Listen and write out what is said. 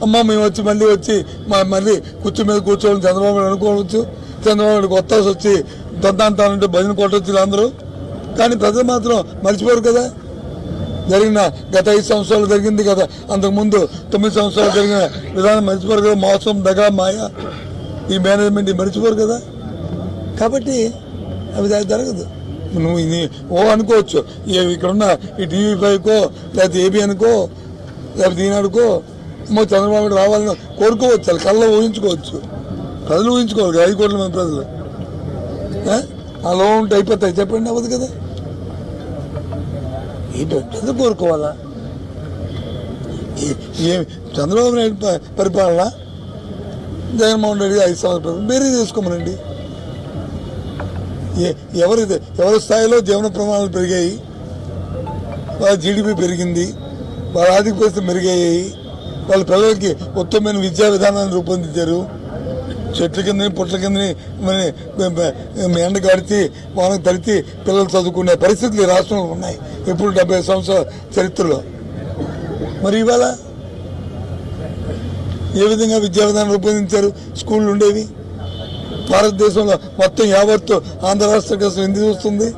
అమ్మ మేము వచ్చి మళ్ళీ కుర్చీ మీద కూర్చోవాలి చంద్రబాబు నాయుడు అనుకోవచ్చు, చంద్రబాబు నాయుడు కొత్తాసి వచ్చి దొద్దాంతానంటే భజన కొట్టొచ్చు అందరూ. కానీ ప్రజలు మాత్రం మర్చిపోరు కదా. జరిగిన గత 5 సంవత్సరాలు జరిగింది కదా, అంతకుముందు 9 సంవత్సరాలు జరిగిన విధానం మర్చిపోరు కదా. మోసం, దగా, మాయ, ఈ మేనేజ్మెంట్ మర్చిపోరు కదా. కాబట్టి అవి జరగదు. నువ్వు అనుకోవచ్చు ఇక్కడున్న ఈ TV5కో లేకపోతే ABNకో లేకపోతే ఈనాడుకో చంద్రబాబు రావాలని కోరుకోవచ్చు, అది కళ్ళలో ఊహించుకోవచ్చు. ప్రజలు ఊహించుకోవాలి 5 కోట్ల మంది ప్రజలు. అలా ఉంటే అయిపోతాయి చెప్పండి, అవ్వదు కదా. ప్రజలు కోరుకోవాలా? చంద్రబాబు నాయుడు పరిపాలన, జగన్మోహన్ రెడ్డి 5 సంవత్సరాలు వేరే చేసుకోమనండి. ఎవరి స్థాయిలో జీవన ప్రమాణాలు పెరిగాయి, వాళ్ళ GDP పెరిగింది, వాళ్ళ ఆర్థిక పరిస్థితి మెరుగయ్యాయి, వాళ్ళ పిల్లలకి ఉత్తమమైన విద్యా విధానాన్ని రూపొందించారు. చెట్ల కిందని పుట్ల కిందని ఎండ గడిచి వానకు తడిచి పిల్లలు చదువుకునే పరిస్థితులు ఈ రాష్ట్రంలో ఉన్నాయి ఇప్పుడు 70 సంవత్సరాల చరిత్రలో. మరి ఇవాళ ఏ విధంగా విద్యా విధానం రూపొందించారు? స్కూళ్ళు ఉండేవి. భారతదేశంలో మొత్తం యావత్తు ఆంధ్ర రాష్ట్ర కోసం ఎందుకు వస్తుంది?